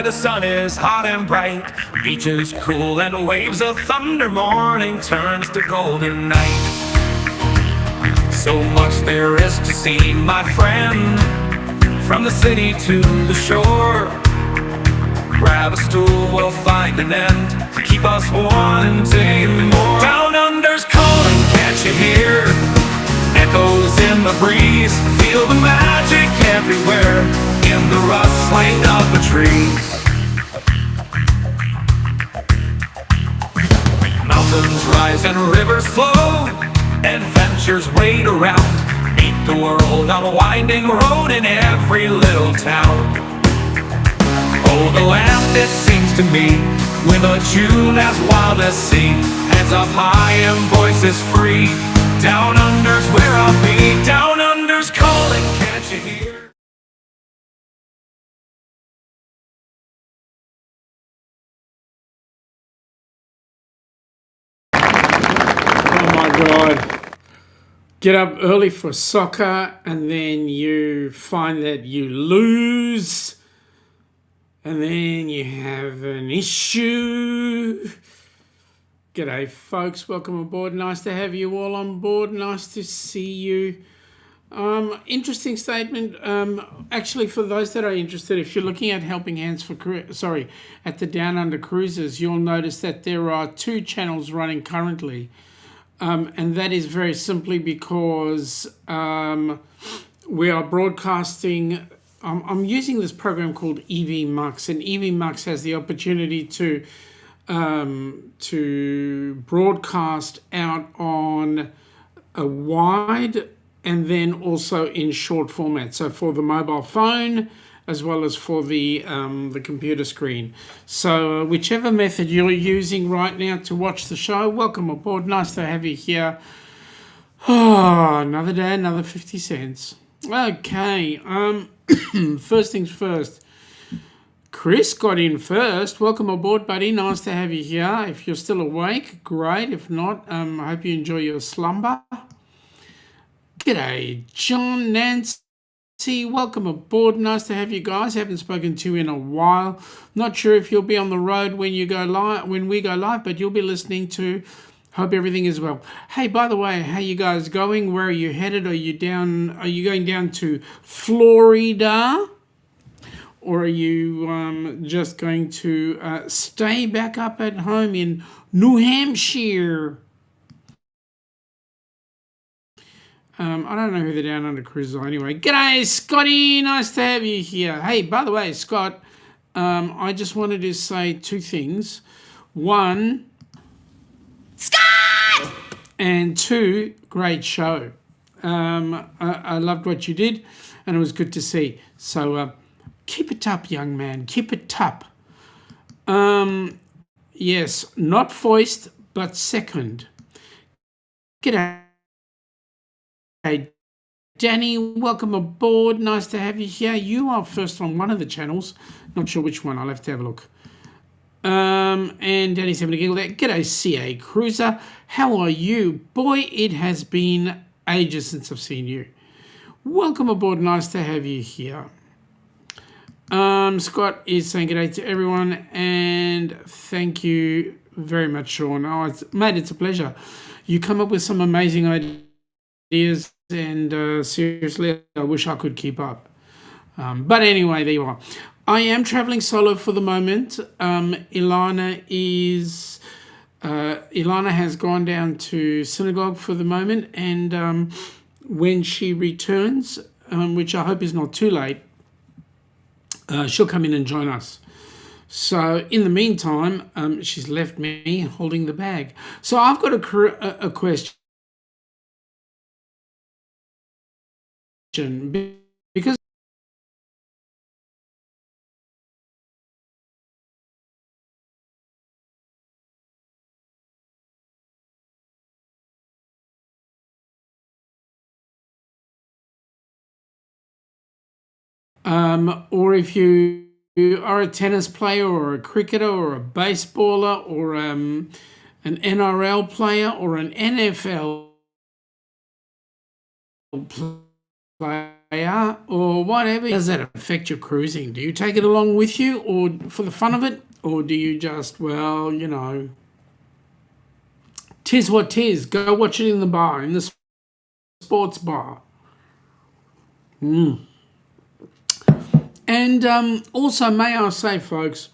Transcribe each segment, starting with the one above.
the sun is hot and bright, beaches cool and waves of thunder. Morning turns to golden night. So much there is to see, my friend, from the city to the shore. Grab a stool, we'll find an end to keep us wanting more. Down under's calling, can't you hear? Echoes in the breeze, feel the magic everywhere, in the rustling of the trees. Mountains rise and rivers flow, adventures wait around. Meet the world on a winding road in every little town. Oh, the land, it seems to me, with a tune as wild as sea, hands up high and voices free. Down under's where I'll be. Down under's calling, can't you hear? Oh my God. Get up early for soccer and then you find that you lose and then you have an issue. G'day folks, welcome aboard. Nice to have you all on board. Nice to see you. Interesting statement. Actually, for those that are interested, if you're looking at Helping Hands for at the Down Under Cruises, you'll notice that there are 2 channels running currently. And that is very simply because we are broadcasting. I'm using this program called EV Mux, and EV Mux has the opportunity to broadcast out on a wide and then also in short format. So for the mobile phone as well as for the computer screen. So whichever method you're using right now to watch the show, welcome aboard. Nice to have you here. Oh, another day, another 50 cents. Okay, first things first. Chris got in first. Welcome aboard, buddy. Nice to have you here. If you're still awake, great. If not, I hope you enjoy your slumber. G'day, John, Nancy. Welcome aboard. Nice to have you guys. Haven't spoken to you in a while. Not sure if you'll be on the road when we go live, but you'll be listening to. Hope everything is well. Hey, by the way, how you guys going? Where are you headed? Are you going down to Florida? Or are you just going to stay back up at home in New Hampshire? I don't know who the Down Under Cruisers are anyway. G'day, Scotty. Nice to have you here. Hey, by the way, Scott, I just wanted to say 2 things. 1, Scott! And 2, great show. I loved what you did, and it was good to see. So, keep it up, young man. Keep it up. Yes, not first, but second. G'day, Danny. Welcome aboard. Nice to have you here. You are first on one of the channels. Not sure which one. I'll have to have a look. And Danny's having a giggle there. G'day, CA Cruiser. How are you? Boy, it has been ages since I've seen you. Welcome aboard. Nice to have you here. Scott is saying good day to everyone, and thank you very much, Shaun. Oh, mate, it's a pleasure. You come up with some amazing ideas, and seriously, I wish I could keep up. But anyway, there you are. I am traveling solo for the moment. Ilana has gone down to synagogue for the moment, and when she returns, which I hope is not too late, she'll come in and join us. So in the meantime, she's left me holding the bag. So I've got a question. Because or if you are a tennis player or a cricketer or a baseballer or an NRL player or an NFL player, or whatever. Does that affect your cruising? Do you take it along with you or for the fun of it? Or do you just, well, you know, tis what tis. Go watch it in the bar, in the sports bar. And also, may I say, folks,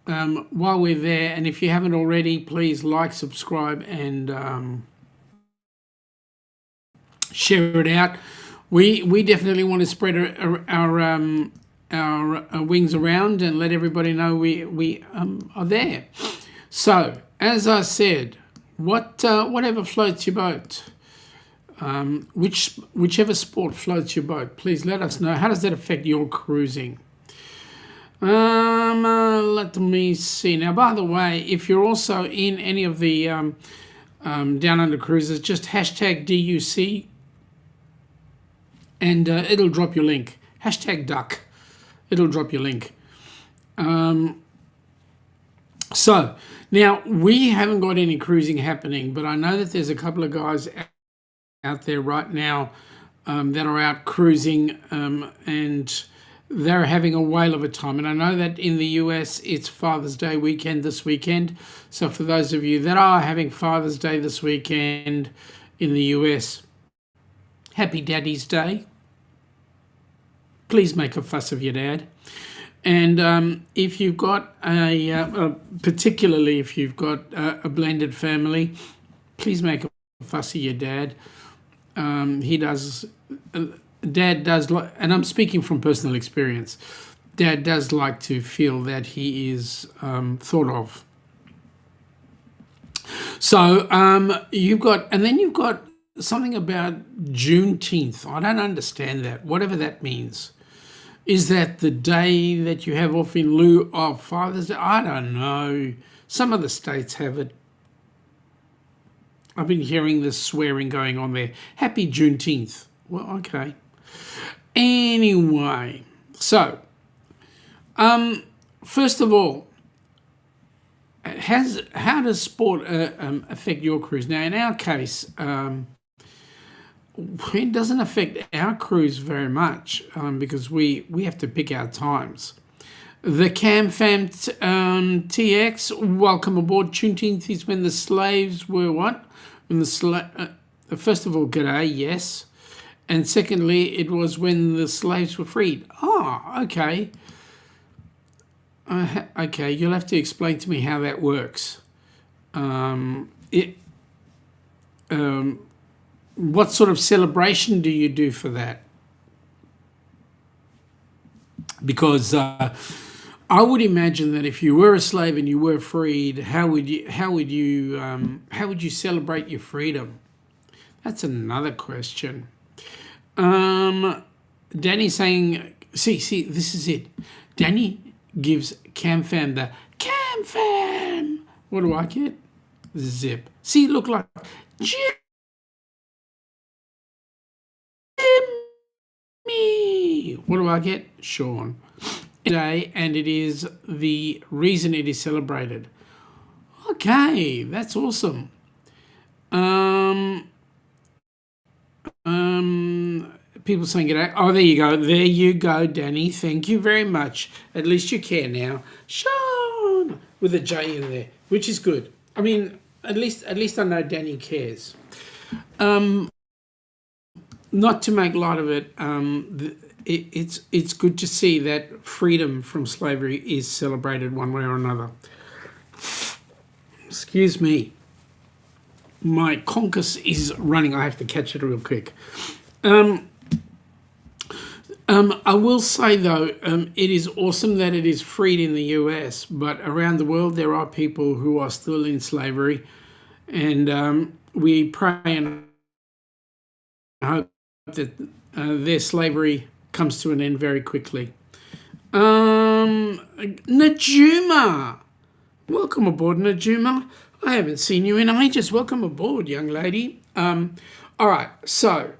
while we're there, and if you haven't already, please like, subscribe, and share it out. We definitely want to spread our wings around and let everybody know we are there. So, as I said, whatever floats your boat, whichever sport floats your boat, please let us know. How does that affect your cruising? Let me see. Now, by the way, if you're also in any of the Down Under cruises, just hashtag DUC and it'll drop your link. Hashtag duck. It'll drop your link. So, now, we haven't got any cruising happening, but I know that there's a couple of guys out there right now that are out cruising and they're having a whale of a time. And I know that in the US, it's Father's Day weekend this weekend. So for those of you that are having Father's Day this weekend in the US, happy Daddy's Day. Please make a fuss of your dad. And if you've got particularly if you've got a blended family, please make a fuss of your dad. Dad does like, and I'm speaking from personal experience, Dad does like to feel that he is thought of. So you've got something about Juneteenth. I don't understand that, whatever that means. Is that the day that you have off in lieu of Father's Day? I don't know. Some of the states have it. I've been hearing this swearing going on there. Happy Juneteenth. Well, okay. Anyway, so, first of all, how does sport affect your cruise? Now, in our case, it doesn't affect our cruise very much because we have to pick our times. The CamFam TX, welcome aboard. Juneteenth is when the slaves were what? When the first of all, g'day, yes. And secondly, it was when the slaves were freed. Oh, okay. Okay, you'll have to explain to me how that works. What sort of celebration do you do for that? Because I would imagine that if you were a slave and you were freed, how would you celebrate your freedom? That's another question. Danny's saying, see, this is it. Danny gives CamFam the CamFam. What do I get? Zip. See, look like Jimmy. What do I get? Shaun. Today, and it is the reason it is celebrated. Okay, that's awesome. People saying g'day. Oh, there you go. There you go, Danny. Thank you very much. At least you care now. Shaun with a J in there, which is good. I mean, at least I know Danny cares. Not to make light of it, it's good to see that freedom from slavery is celebrated one way or another. Excuse me. My conkus is running. I have to catch it real quick. I will say, though, it is awesome that it is freed in the US, but around the world there are people who are still in slavery, and we pray and hope that their slavery comes to an end very quickly. Najuma! Welcome aboard, Najuma. I haven't seen you in ages. Welcome aboard, young lady. All right, so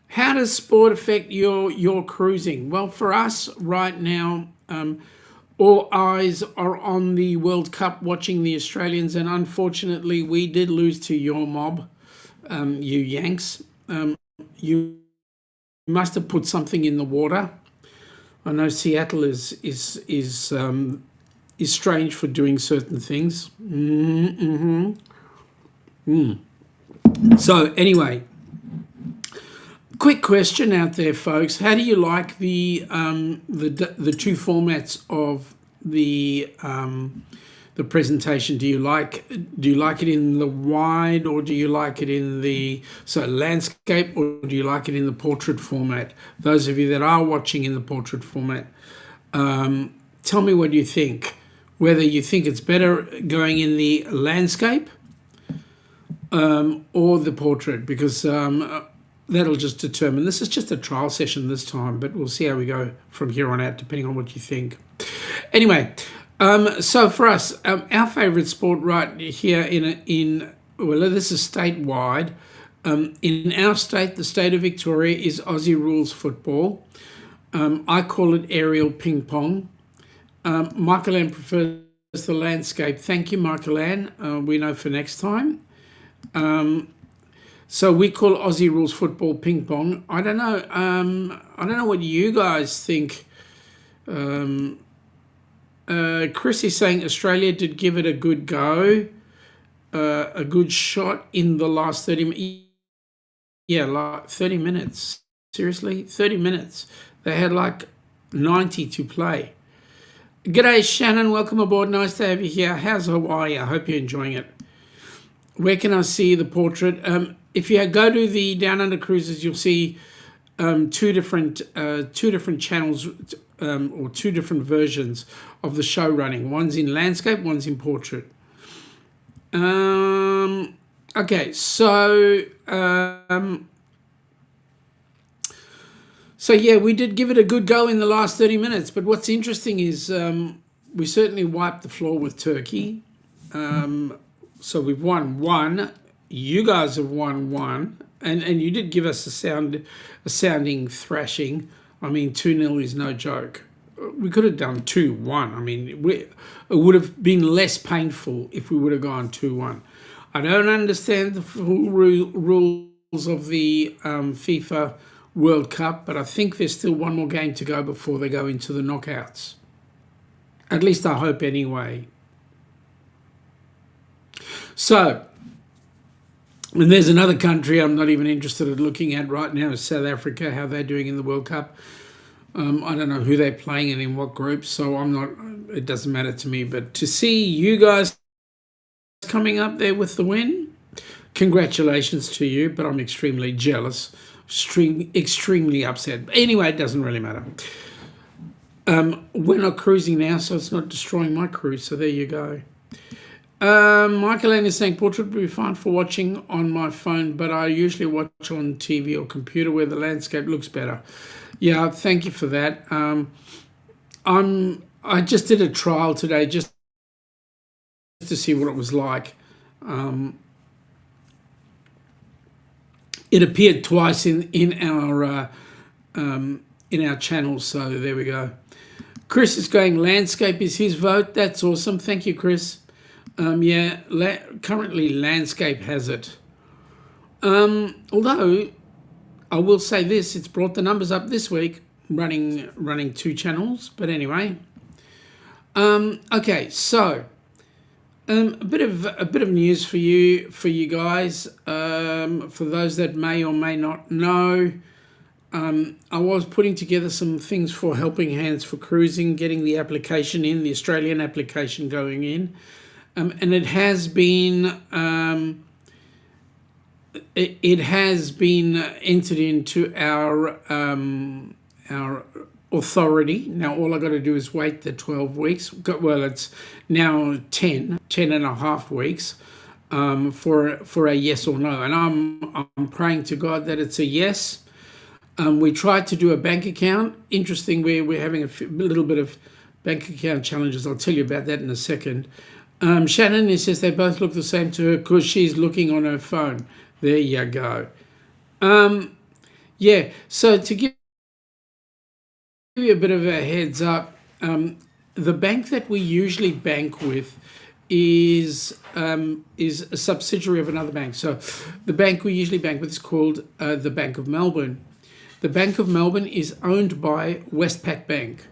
how does sport affect your cruising? Well, for us right now, all eyes are on the World Cup, watching the Australians, and unfortunately we did lose to your mob, you Yanks. You must have put something in the water. I know Seattle is strange for doing certain things. So anyway, quick question out there, folks. How do you like the two formats of the presentation? Do you like it in the wide, or do you like it in the landscape, or do you like it in the portrait format? Those of you that are watching in the portrait format, tell me what you think. Whether you think it's better going in the landscape or the portrait, because that'll just determine. This is just a trial session this time, but we'll see how we go from here on out, depending on what you think. Anyway, so for us, our favourite sport right here well, this is statewide. In our state, the state of Victoria, is Aussie rules football. I call it aerial ping pong. Michael Ann prefers the landscape. Thank you, Michael Ann. We know for next time. So we call Aussie rules football ping pong. I don't know. I don't know what you guys think. Chris is saying Australia did give it a good go, a good shot in the last 30 minutes. Yeah, like 30 minutes. Seriously, 30 minutes. They had like 90 to play. G'day, Shannon. Welcome aboard. Nice to have you here. How's Hawaii? I hope you're enjoying it. Where can I see the portrait? If you go to the Down Under Cruises, you'll see two different channels or two different versions of the show running. One's in landscape, one's in portrait. Okay, so yeah, we did give it a good go in the last 30 minutes. But what's interesting is we certainly wiped the floor with Turkey. So we've won one. You guys have won one, and you did give us a sounding thrashing. I mean, 2-0 is no joke. We could have done 2-1. I mean, it would have been less painful if we would have gone 2-1. I don't understand the full rules of the FIFA World Cup, but I think there's still one more game to go before they go into the knockouts. At least I hope anyway. So, and there's another country I'm not even interested in looking at right now, is South Africa, how they're doing in the World Cup. I don't know who they're playing and in what group, so it doesn't matter to me. But to see you guys coming up there with the win, congratulations to you, but I'm extremely jealous, extremely upset. Anyway, it doesn't really matter. We're not cruising now, so it's not destroying my cruise, so there you go. Michael Ann is saying portrait would be fine for watching on my phone, but I usually watch on TV or computer where the landscape looks better. Yeah, thank you for that. I just did a trial today just to see what it was like. It appeared twice in our channel, so there we go. Chris is going landscape is his vote. That's awesome. Thank you, Chris. Yeah, currently landscape has it. Although I will say this, it's brought the numbers up this week, running two channels. But anyway, okay. So a bit of news for you guys. For those that may or may not know, I was putting together some things for Helping Hands for Cruising, getting the application in, the Australian application going in. And it has been entered into our authority. Now all I got to do is wait the 12 weeks. Well, it's now 10 and a half weeks for a yes or no. And I'm praying to God that it's a yes. We tried to do a bank account. Interesting, we're having a little bit of bank account challenges. I'll tell you about that in a second. Shannon, he says they both look the same to her because she's looking on her phone. There you go. Yeah, so to give you a bit of a heads up, the bank that we usually bank with is a subsidiary of another bank. So the bank we usually bank with is called the Bank of Melbourne. the Bank of Melbourne is owned by Westpac Bank.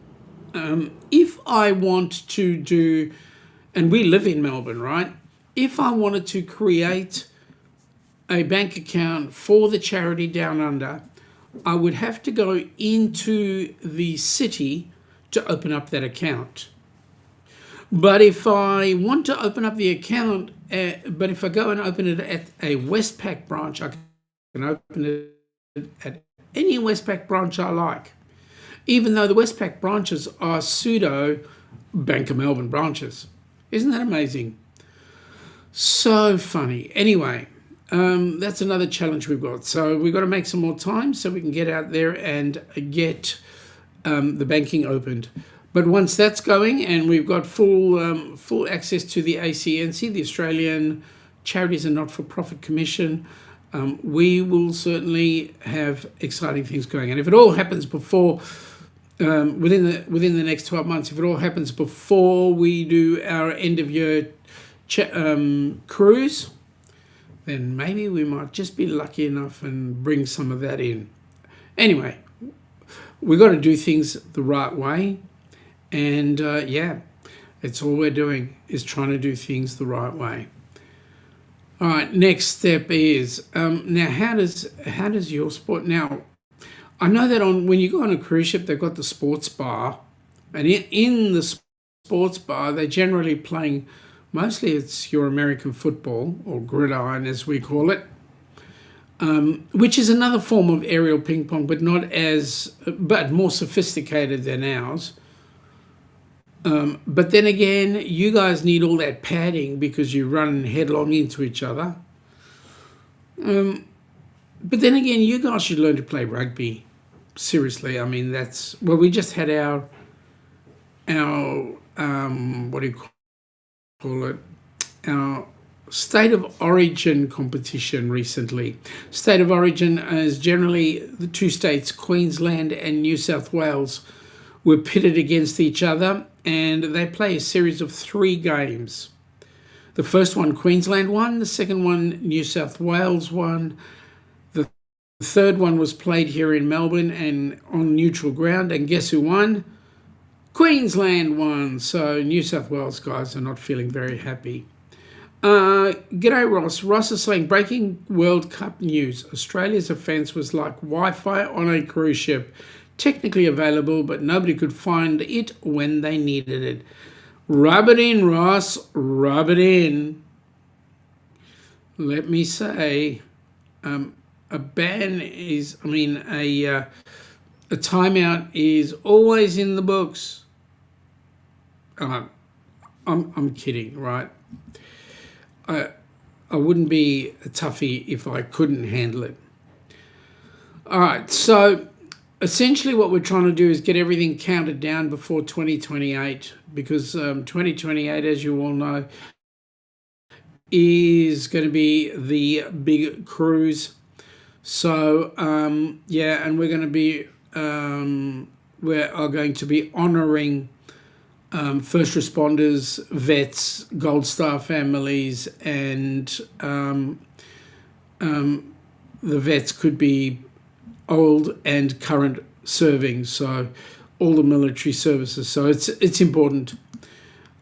If I want to do, and we live in Melbourne, right? If I wanted to create a bank account for the charity Down Under, I would have to go into the city to open up that account. But if I want to open up the account, but if I go and open it at a Westpac branch, I can open it at any Westpac branch I like, even though the Westpac branches are pseudo Bank of Melbourne branches. Isn't that amazing? So funny. Anyway, that's another challenge we've got. So we've got to make some more time so we can get out there and get the banking opened. But once that's going and we've got full access to the ACNC, the Australian Charities and Not-for-Profit Commission, we will certainly have exciting things going. And if it all happens before, within the next 12 months, if it all happens before we do our end of year cruise, then maybe we might just be lucky enough and bring some of that in. Anyway, we've got to do things the right way. And yeah, it's all we're doing is trying to do things the right way. All right, next step is now how does your sport now? I know that when you go on a cruise ship, they've got the sports bar, and in the sports bar they're generally playing. Mostly it's your American football, or gridiron as we call it, which is another form of aerial ping pong, but but more sophisticated than ours. But then again, you guys need all that padding because you run headlong into each other. But then again, you guys should learn to play rugby. Seriously, I mean, we just had our what do you call it? Our State of Origin competition recently. State of Origin is generally the two states, Queensland and New South Wales, were pitted against each other, and they play a series of 3 games. The first one, Queensland won. The second one, New South Wales won. The third one was played here in Melbourne and on neutral ground, and guess who won? Queensland won. So New South Wales guys are not feeling very happy. G'day Ross. Ross is saying, breaking World Cup news. Australia's offence was like Wi-Fi on a cruise ship. Technically available, but nobody could find it when they needed it. Rub it in, Ross. Rub it in. Let me say, a ban is, a timeout is always in the books. I'm kidding, right? I wouldn't be a toughie if I couldn't handle it. All right, so essentially what we're trying to do is get everything counted down before 2028, because 2028, as you all know, is going to be the big cruise. So yeah, and we're going to be honouring first responders, vets, Gold Star families, and the vets could be old and current serving, so all the military services. So it's important.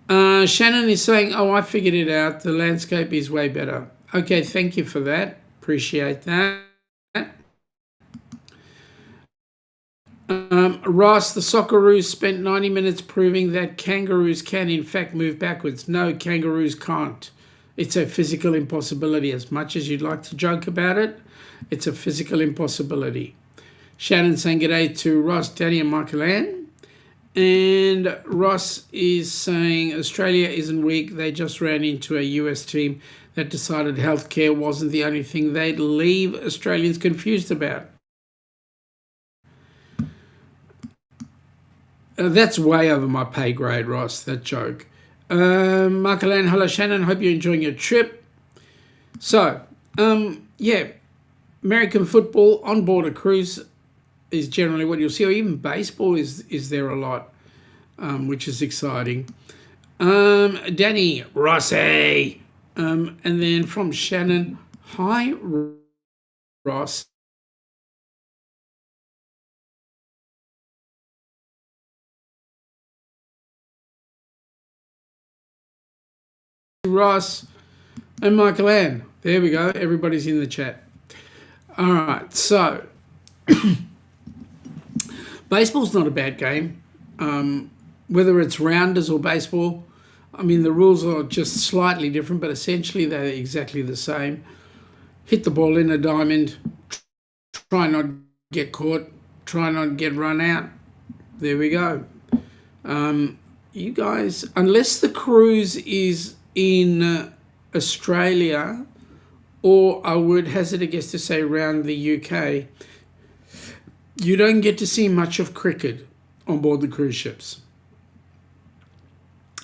Shannon is saying, oh, I figured it out. The landscape is way better. Okay, thank you for that. Appreciate that. Ross, the Socceroos spent 90 minutes proving that kangaroos can in fact move backwards. No, kangaroos can't. It's a physical impossibility. As much as you'd like to joke about it, it's a physical impossibility. Shannon saying g'day to Ross, Danny and Michael Ann. And Ross is saying Australia isn't weak. They just ran into a US team that decided healthcare wasn't the only thing they'd leave Australians confused about. That's way over my pay grade, Ross, that joke. Michael Ann, hello Shannon, hope you're enjoying your trip. So, yeah, American football on board a cruise is generally what you'll see, or even baseball is there a lot, which is exciting. Danny, Rossi, and then from Shannon, hi Ross. Ross, and Michael Ann. There we go. Everybody's in the chat. All right, so baseball's not a bad game. Whether it's rounders or baseball, I mean, the rules are just slightly different, but essentially they're exactly the same. Hit the ball in a diamond, try not get caught, try not get run out. There we go. You guys, unless the cruise is in Australia, or I would hazard a guess to say around the UK, you don't get to see much of cricket on board the cruise ships.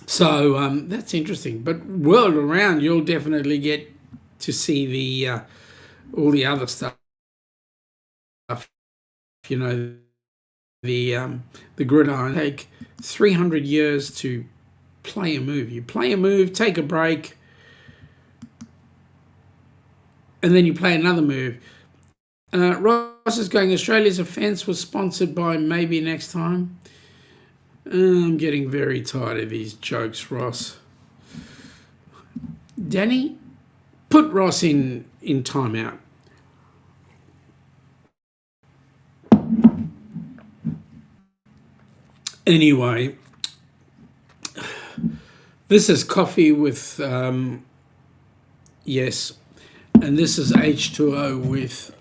So that's interesting. But world around, you'll definitely get to see the all the other stuff. You know, the gridiron. Take 300 years to play a move. You play a move, take a break, and then you play another move. Ross is going, Australia's offence was sponsored by maybe next time. I'm getting very tired of these jokes, Ross. Danny, put Ross in timeout. Anyway, this is coffee with yes, and this is H2O with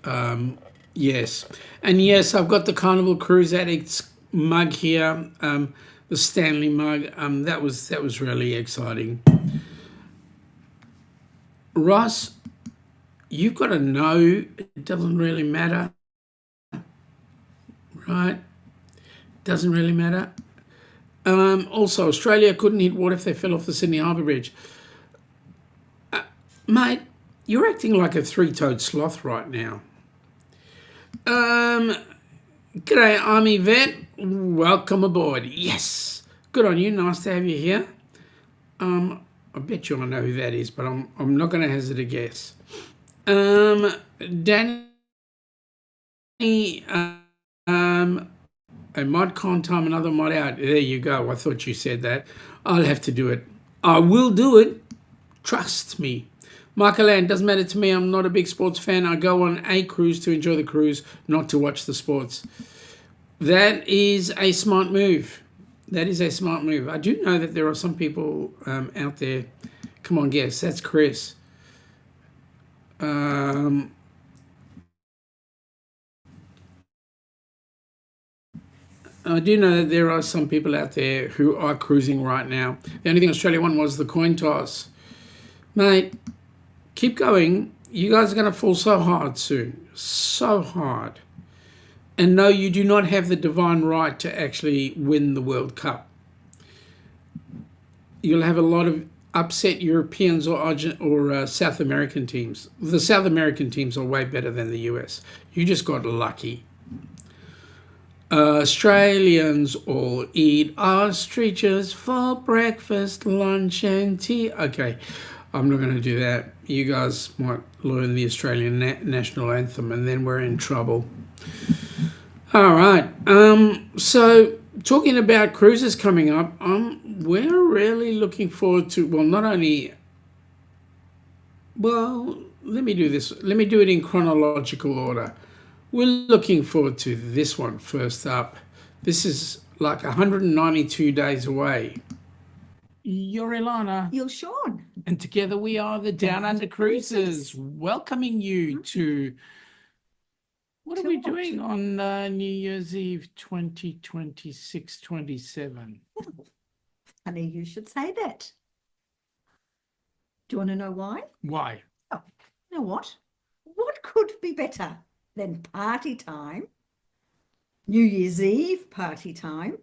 yes. And yes, I've got the Carnival Cruise Addicts mug here, the Stanley mug. That was really exciting. Ross, you've got to know it doesn't really matter, right? Doesn't really matter. Also, Australia couldn't hit water if they fell off the Sydney Harbour Bridge. Mate, you're acting like a three-toed sloth right now. G'day, Army vet. Welcome aboard. Yes. Good on you. Nice to have you here. I bet you I know who that is, but I'm not going to hazard a guess. Danny, a mod con time, another mod out. There you go. I thought you said that. I'll have to do it. I will do it. Trust me. Michael Ann, doesn't matter to me. I'm not a big sports fan. I go on a cruise to enjoy the cruise, not to watch the sports. That is a smart move. That is a smart move. I do know that there are some people out there. Come on, guess. That's Chris. I do know that there are some people out there who are cruising right now. The only thing Australia won was the coin toss. Mate, keep going. You guys are going to fall so hard soon. So hard. And no, you do not have the divine right to actually win the World Cup. You'll have a lot of upset Europeans or South American teams. The South American teams are way better than the US. You just got lucky. Australians all eat ostriches for breakfast, lunch and tea. Okay, I'm not going to do that. You guys might learn the Australian national anthem and then we're in trouble. All right. So talking about cruises coming up, we're really looking forward to, well, not only, well, let me do this. Let me do it in chronological order. We're looking forward to this one first up. This is like 192 days away. You're Ilana. You're Shaun. And together we are the Down Under Cruisers, welcoming you to, what are we doing on New Year's Eve 2026-27? Funny you should say that. Do you want to know why? Why? Oh, you know what? What could be better than party time, New Year's Eve party time,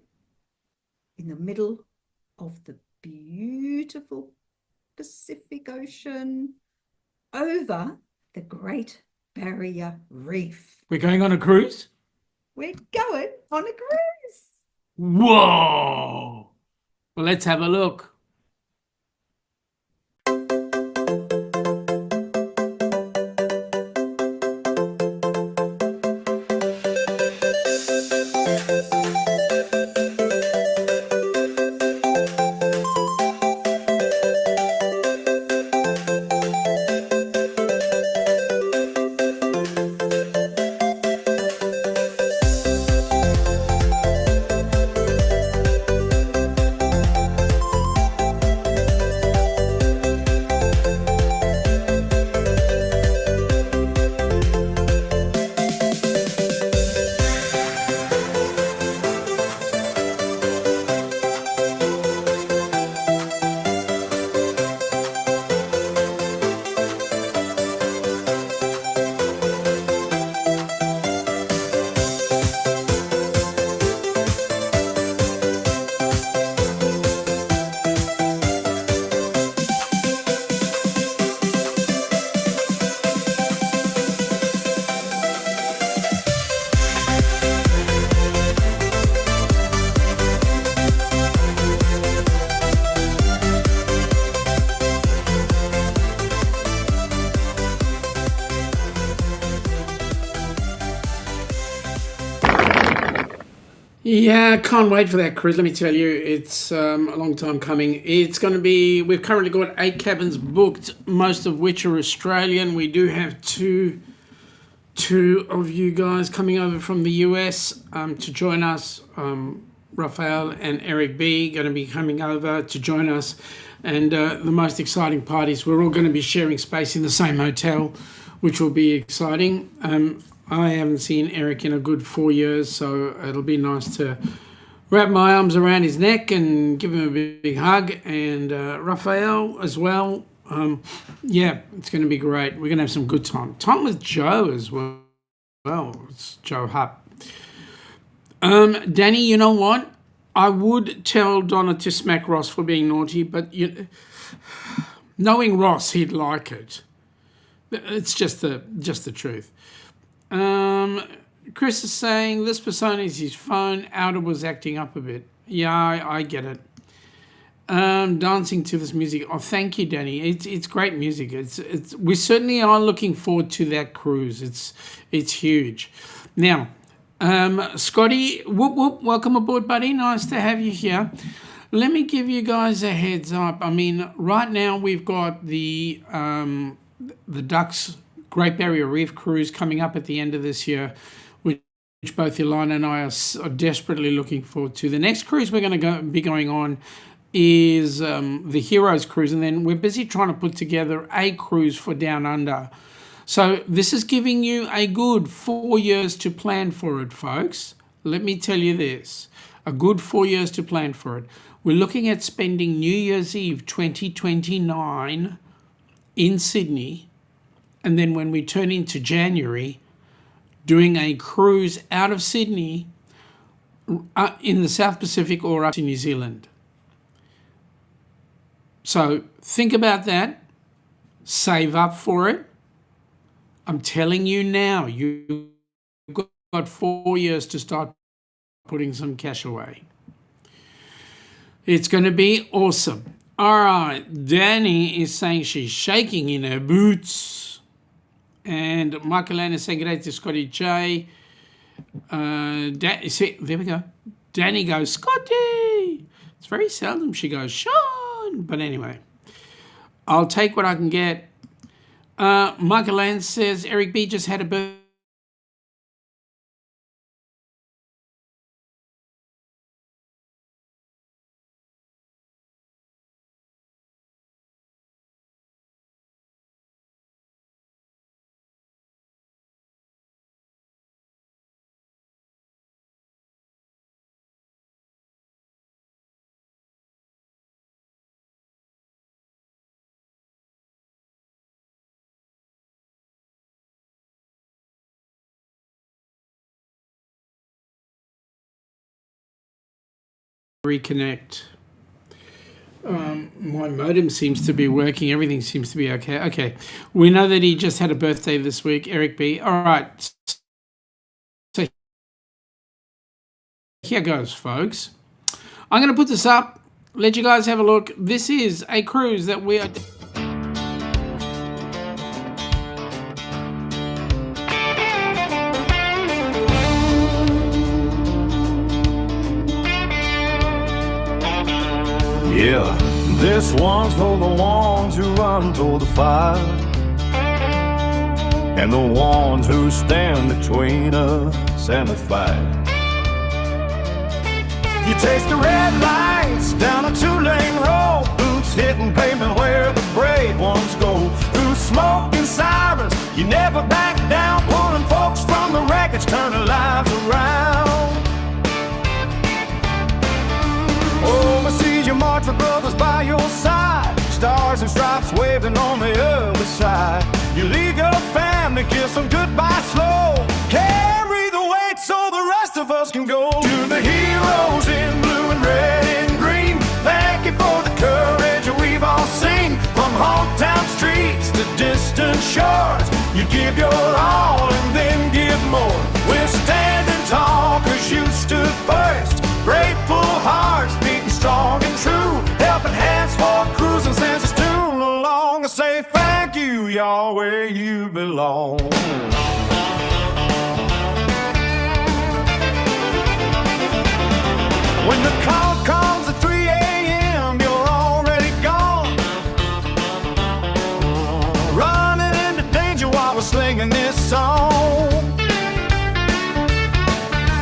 in the middle of the beautiful Pacific Ocean over the Great Barrier Reef. We're going on a cruise? We're going on a cruise. Whoa! Well, let's have a look. Yeah, can't wait for that cruise. Let me tell you, it's a long time coming. It's going to be, we've currently got 8 cabins booked, most of which are Australian. We do have two of you guys coming over from the U.S. To join us. Raphael and Eric B going to be coming over to join us. And the most exciting part is we're all going to be sharing space in the same hotel, which will be exciting. I haven't seen Eric in a good 4 years, so it'll be nice to wrap my arms around his neck and give him a big hug. And Raphael as well. Yeah, it's going to be great. We're going to have some good time. Time with Joe as well. Well, it's Joe Hupp. Danny, you know what? I would tell Donna to smack Ross for being naughty, but knowing Ross, he'd like it. It's just the truth. Chris is saying this persona is his phone. Outer was acting up a bit. Yeah, I get it. Dancing to this music. Oh, thank you, Danny. It's great music. We certainly are looking forward to that cruise. It's huge. Now, Scotty, whoop whoop, welcome aboard, buddy. Nice to have you here. Let me give you guys a heads up. I mean, right now we've got the Ducks Great Barrier Reef cruise coming up at the end of this year, which both Ilana and I are desperately looking forward to. The next cruise we're going to be going on is the Heroes cruise, and then we're busy trying to put together a cruise for Down Under. So this is giving you a good 4 years to plan for it, folks. Let me tell you this, a good 4 years to plan for it. We're looking at spending New Year's Eve 2029 in Sydney, and then when we turn into January, doing a cruise out of Sydney in the South Pacific or up to New Zealand. So think about that, save up for it. I'm telling you now, you've got 4 years to start putting some cash away. It's going to be awesome. All right, Danny is saying she's shaking in her boots. And Michael Ann is saying good day to Scotty J. See, there we go. Danny goes, Scotty. It's very seldom she goes, Shaun. But anyway, I'll take what I can get. Michael Ann says Eric B just had a birthday. Reconnect. My modem seems to be working. Everything seems to be okay. Okay. We know that he just had a birthday this week, Eric B. All right. So here goes, folks. I'm going to put this up. Let you guys have a look. This is a cruise that we are... Yeah, this one's for the ones who run toward the fire, and the ones who stand between us and the fight. You taste the red lights down a 2-lane road, boots hitting pavement where the brave ones go. Through smoke and sirens, you never back down, pulling folks from the wreckage, turning lives around. Oh, I see you march with brothers by your side, stars and stripes waving on the other side. You leave your family, kiss them goodbye slow, carry the weight so the rest of us can go. To the heroes in blue and red and green, thank you for the courage we've all seen. From hometown streets to distant shores, you give your all and then give more. We're standing tall cause you stood first, grateful hearts beating strong and true, helping hands for cruising since it's too long. I say thank you, y'all, where you belong. The call comes at 3 a.m., you're already gone, running into danger while we're singing this song.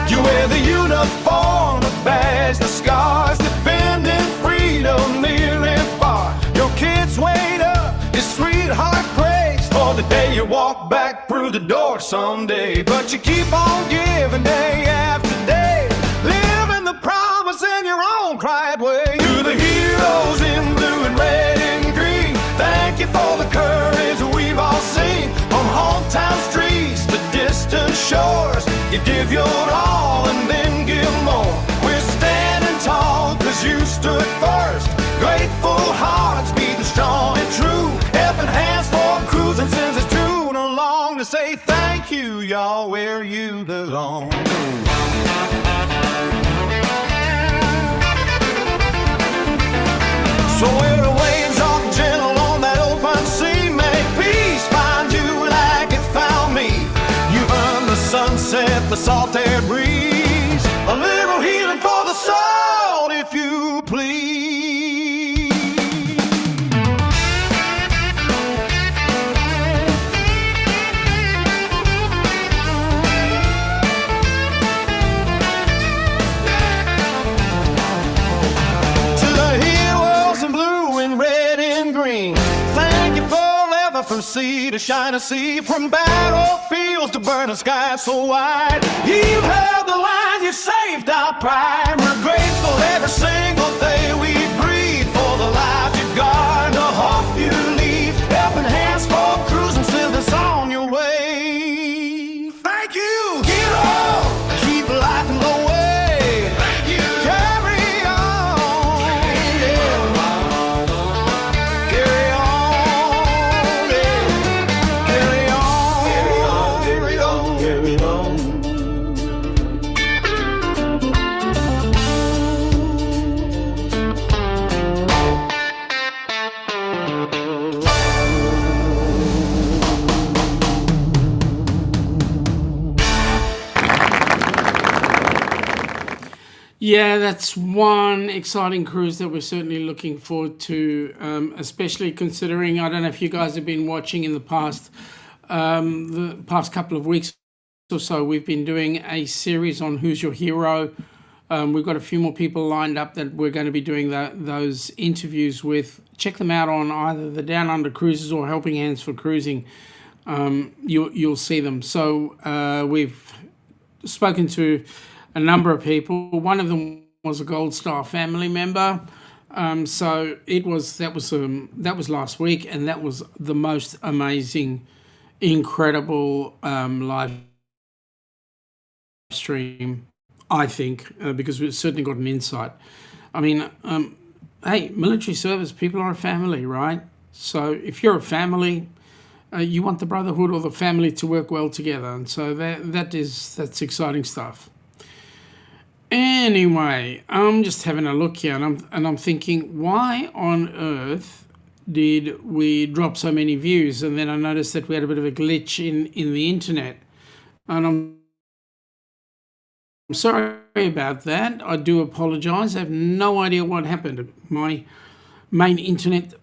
You wear the uniform, the badge, the scars, defending freedom near and far. Your kids wait up, your sweetheart prays for the day you walk back through the door someday. But you keep on giving day after day, living the promise in your own quiet way. To the heroes in blue and red and green, thank you for the courage we've all seen. From hometown streets to distant shores, you give your all and then give more. We're standing tall cause you stood first, grateful hearts beating strong and true, helping hands for cruising since it's tune along to say thank you, y'all, where you belong. So where the waves are gentle on that open sea, may peace find you like it found me. You've earned the sunset, the salt air breeze, a little healing for the soul, if you please. To the heroes in blue and red and green, thank you forever from sea to shining sea, from battlefields to burning skies so wide. You held the line, you saved our pride. We're grateful every single day we breathe for the lives you guard, the hope you leave, helping hands for cruising till it's on your way. Thank you, hero, keep lighting the way. Thank you, carry on, yeah. Carry on, yeah. Carry on, carry on, carry on. Yeah, that's one exciting cruise that we're certainly looking forward to, especially considering, I don't know if you guys have been watching in the past couple of weeks or so, we've been doing a series on Who's Your Hero. We've got a few more people lined up that we're going to be doing those interviews with. Check them out on either the Down Under Cruises or Helping Hands for Cruising. You'll see them. So we've spoken to a number of people. One of them was a Gold Star family member. So that was last week, and that was the most amazing, incredible live stream, I think, because we've certainly got an insight. I mean, hey, military service, people are a family, right? So if you're a family, you want the brotherhood or the family to work well together, and so that's exciting stuff. Anyway, I'm just having a look here, and I'm thinking, why on earth did we drop so many views? And then I noticed that we had a bit of a glitch in the internet, and I'm sorry about that. I do apologise. I have no idea what happened. My main internet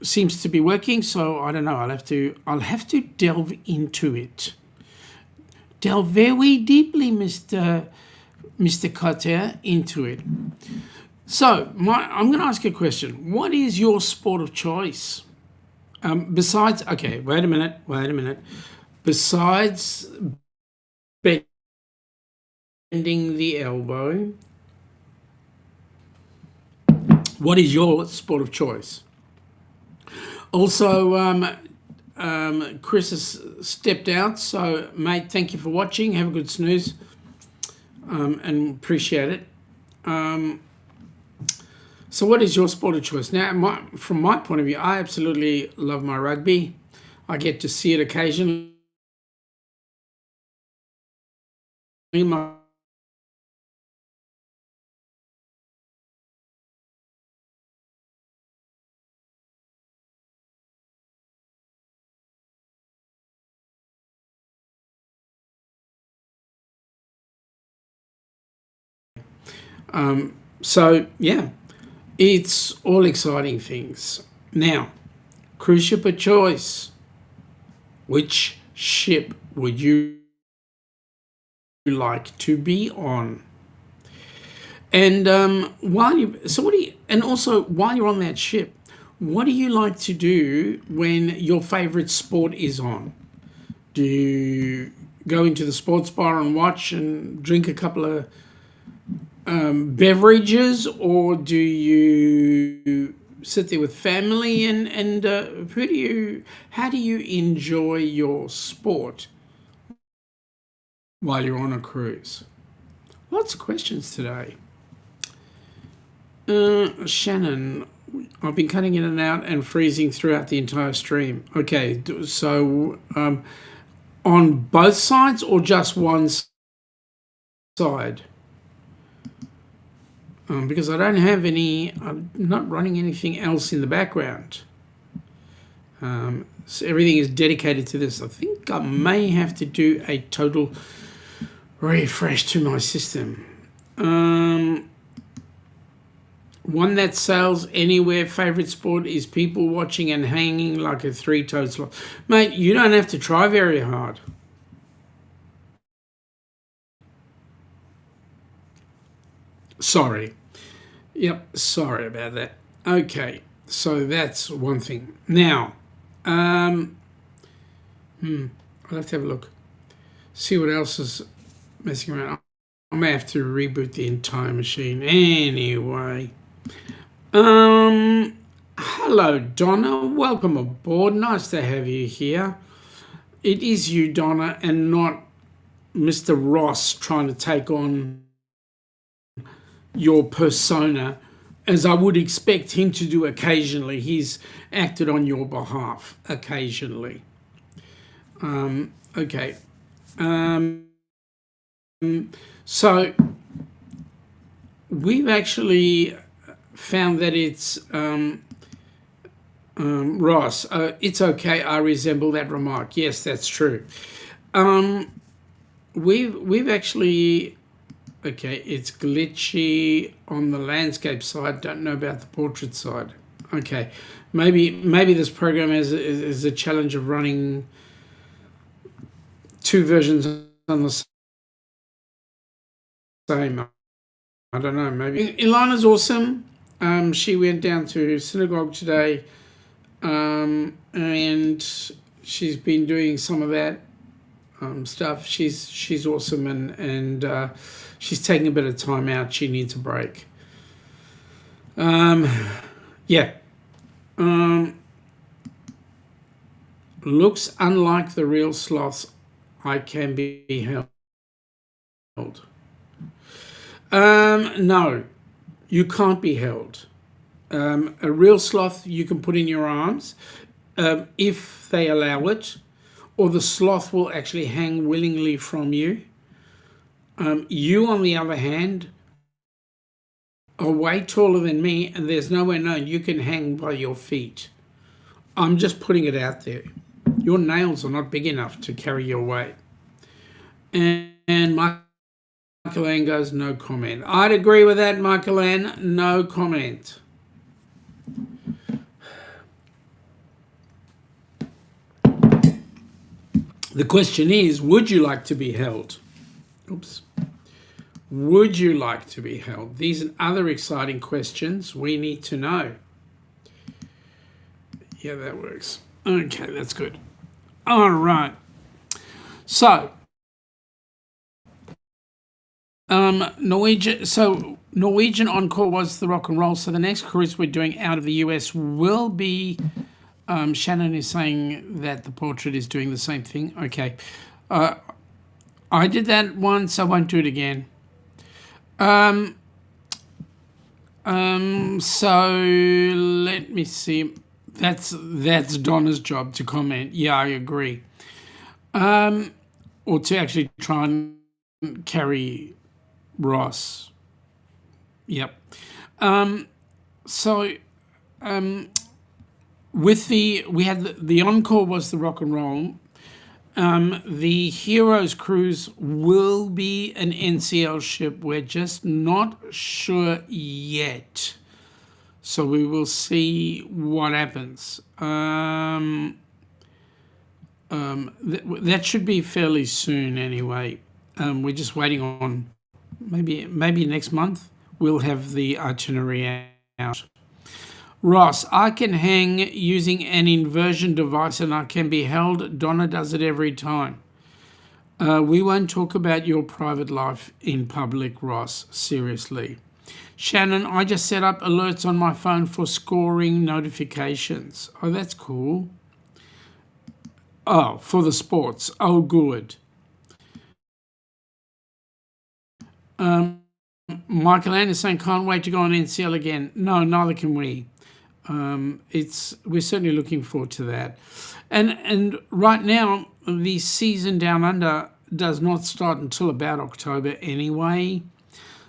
seems to be working, so I don't know. I'll have to delve into it. Delve very deeply, Mr. Cotter, into it. So I'm going to ask you a question. What is your sport of choice? Besides, okay, wait a minute. Besides bending the elbow, what is your sport of choice? Also, Chris has stepped out, so mate, thank you for watching. Have a good snooze. And appreciate it. So what is your sport of choice? Now, from my point of view, I absolutely love my rugby. I get to see it occasionally. My So, yeah, it's all exciting things. Now, cruise ship of choice. Which ship would you like to be on? And while you're on that ship, what do you like to do when your favorite sport is on? Do you go into the sports bar and watch and drink a couple of beverages, or do you sit there with family and how do you enjoy your sport while you're on a cruise? Lots of questions today. Shannon, I've been cutting in and out and freezing throughout the entire stream. Okay, so on both sides or just one side? Because I don't have I'm not running anything else in the background. So everything is dedicated to this. I think I may have to do a total refresh to my system. One that sails anywhere, favorite sport is people watching and hanging like a three-toed sloth. Mate, you don't have to try very hard. Sorry. Yep, sorry about that. Okay, so that's one thing. Now, I'll have to have a look. See what else is messing around. I may have to reboot the entire machine. Anyway. Hello, Donna. Welcome aboard. Nice to have you here. It is you, Donna, and not Mr. Ross trying to take on your persona, as I would expect him to do occasionally. He's acted on your behalf occasionally. Okay. So we've actually found that it's Ross. It's okay. I resemble that remark. Yes, that's true. We've actually. Okay, it's glitchy on the landscape side. Don't know about the portrait side. Okay, maybe this program is a challenge of running two versions on the same. I don't know. Maybe Ilana's awesome. She went down to synagogue today, and she's been doing some of that stuff. She's awesome, and she's taking a bit of time out. She needs a break. Yeah. Looks unlike the real sloths. I can be held. No, you can't be held. A real sloth you can put in your arms if they allow it, or the sloth will actually hang willingly from you. You, on the other hand, are way taller than me, and there's nowhere known you can hang by your feet. I'm just putting it out there. Your nails are not big enough to carry your weight. And Michael Ann goes, no comment. I'd agree with that, Michael Ann. No comment. The question is, would you like to be held? Oops. Would you like to be held? These and other exciting questions we need to know. Yeah, that works. Okay, that's good. All right. So, Norwegian Encore was the rock and roll. So the next cruise we're doing out of the US will be, Shannon is saying that the portrait is doing the same thing. Okay. I did that once. I won't do it again. So let me see. That's Donna's job to comment. Yeah, I agree. Or to actually try and carry Ross. Yep. We had the encore was the rock and roll. The Heroes cruise will be an NCL ship. We're just not sure yet. So we will see what happens. That should be fairly soon anyway. We're just waiting on maybe next month we'll have the itinerary out. Ross, I can hang using an inversion device and I can be held. Donna does it every time. We won't talk about your private life in public, Ross, seriously. Shannon, I just set up alerts on my phone for scoring notifications. Oh, that's cool. Oh, for the sports. Oh, good. Michael Ann is saying, can't wait to go on NCL again. No, neither can we. We're certainly looking forward to that. And right now, the season down under does not start until about October anyway.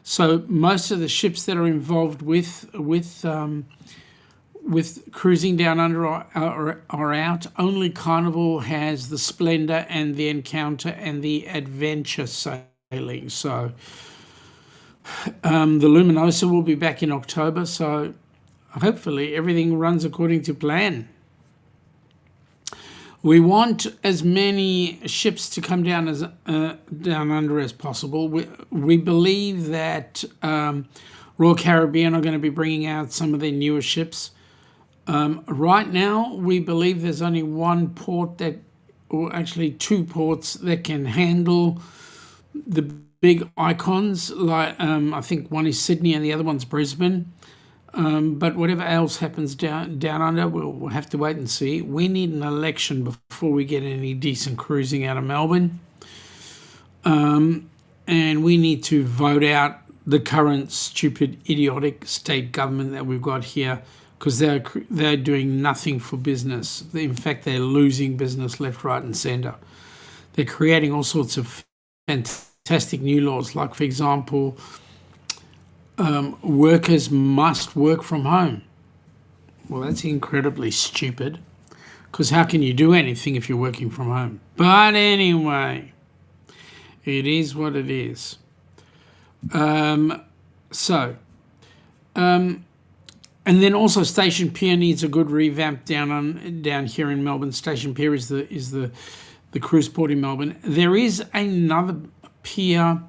So most of the ships that are involved with cruising down under are out. Only Carnival has the Splendor and the Encounter and the Adventure sailing. So the Luminosa will be back in October. So hopefully everything runs according to plan. We want as many ships to come down down under as possible. We believe that Royal Caribbean are going to be bringing out some of their newer ships. Right now, we believe there's only one port or actually two ports that can handle the big icons. Like I think one is Sydney and the other one's Brisbane. But whatever else happens down under, we'll have to wait and see. We need an election before we get any decent cruising out of Melbourne. And we need to vote out the current stupid, idiotic state government that we've got here, because they're doing nothing for business. In fact, they're losing business left, right and centre. They're creating all sorts of fantastic new laws, like, for example, workers must work from home. Well, that's incredibly stupid, because how can you do anything if you're working from home? But anyway, it is what it is. And then also Station Pier needs a good revamp down here in Melbourne. Station Pier is the cruise port in Melbourne. There is another pier,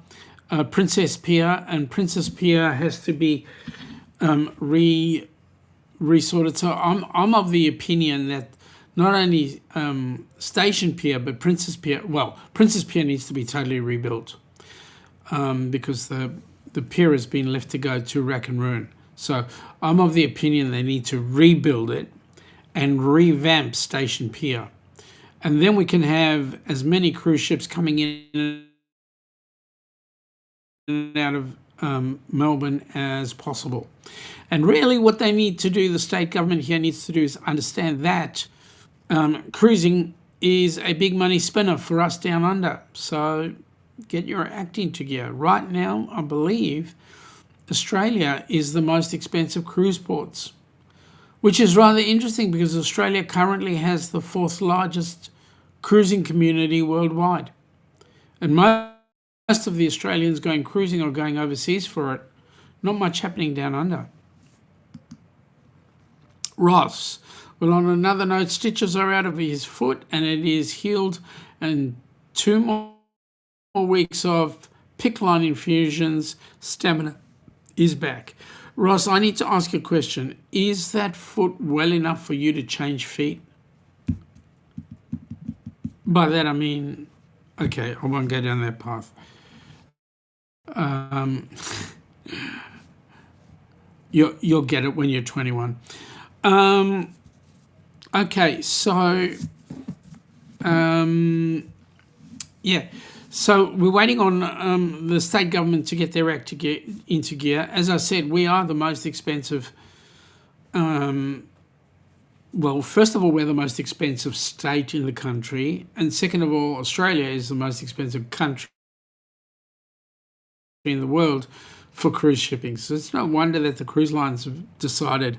Princess Pier, and Princess Pier has to be resorted. So I'm of the opinion that not only Station Pier but Princess Pier needs to be totally rebuilt, because the pier has been left to go to rack and ruin. So I'm of the opinion they need to rebuild it and revamp Station Pier, and then we can have as many cruise ships coming in and out of Melbourne as possible. And really what they need to do, the state government here needs to do, is understand that cruising is a big money spinner for us down under. So get your acting together. Right now, I believe Australia is the most expensive cruise ports, which is rather interesting because Australia currently has the fourth largest cruising community worldwide. And most of the Australians going cruising or going overseas for it. Not much happening down under. Ross, well, on another note, stitches are out of his foot and it is healed, and 2 more weeks of PICC line infusions, stamina is back. Ross, I need to ask you a question. Is that foot well enough for you to change feet? By that I mean, okay, I won't go down that path. You'll get it when you're 21. Okay, so yeah. So we're waiting on the state government to get their act to get into gear. As I said, we are the most expensive. Well, first of all, we're the most expensive state in the country, and second of all, Australia is the most expensive country in the world for cruise shipping. So it's no wonder that the cruise lines have decided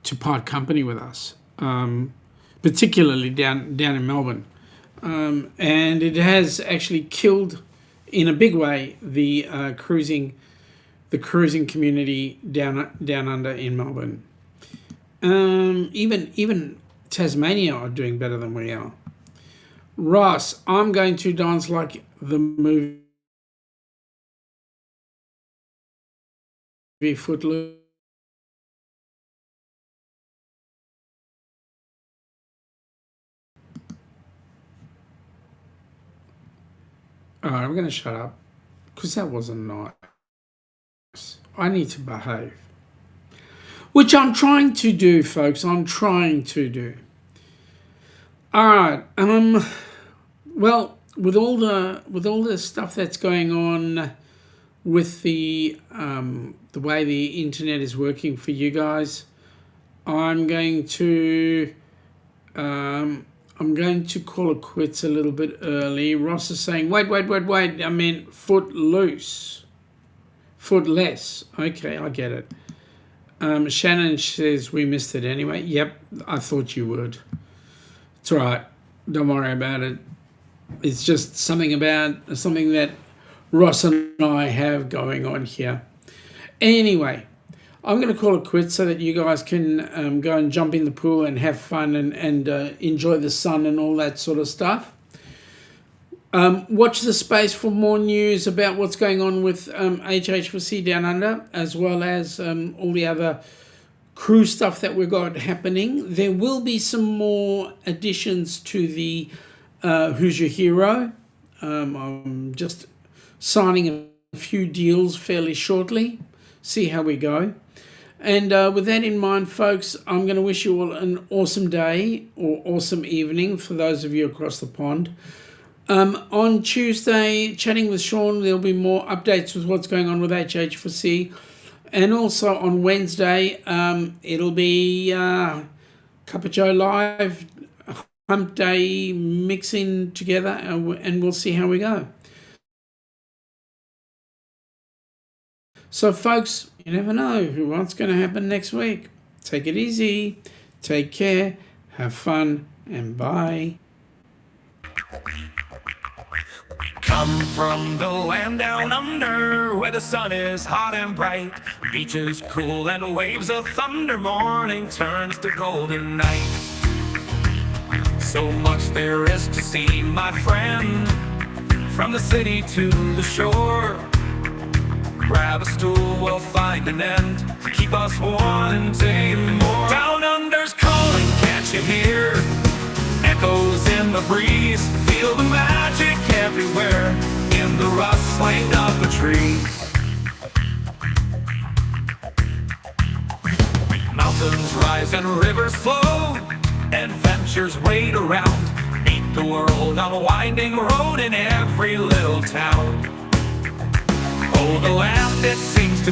to part company with us, particularly down in Melbourne. and it has actually killed, in a big way, the cruising community down under in Melbourne. Even Tasmania are doing better than we are. Ross, I'm going to dance like the movie Footloose. Alright, I'm going to shut up because that wasn't nice. I need to behave. Which I'm trying to do, folks. I'm trying to do. Alright, well, with all the stuff that's going on with the way the internet is working for you guys, I'm going to call it quits a little bit early. Ross is saying, wait, I meant foot-loose. Foot-less. Okay, I get it. Shannon says we missed it anyway. Yep, I thought you would. It's all right. Don't worry about it. It's just something that Ross and I have going on here. Anyway, I'm going to call it quits so that you guys can go and jump in the pool and have fun and enjoy the sun and all that sort of stuff. Watch the space for more news about what's going on with HH4C Down Under, as well as all the other crew stuff that we've got happening. There will be some more additions to the Who's Your Hero. I'm just signing a few deals fairly shortly. See how we go. And with that in mind, folks, I'm going to wish you all an awesome day or awesome evening for those of you across the pond. On Tuesday, chatting with Shaun, there'll be more updates with what's going on with HH4C. And also on Wednesday, it'll be Cup of Joe Live, Hump Day mixing together, and we'll see how we go. So, folks, you never know what's going to happen next week. Take it easy, take care, have fun, and bye. Come from the land down under, where the sun is hot and bright, beaches cool and waves of thunder. Morning turns to golden night. So much there is to see, my friend, from the city to the shore. Grab a stool, we'll find an end to keep us wanting more. Down under's calling, can't you hear? Echoes in the breeze, feel the magic everywhere in the rustling of the trees. Mountains rise and rivers flow, adventures wait around. Meet the world on a winding road in every little town. Oh, the land, it seems to me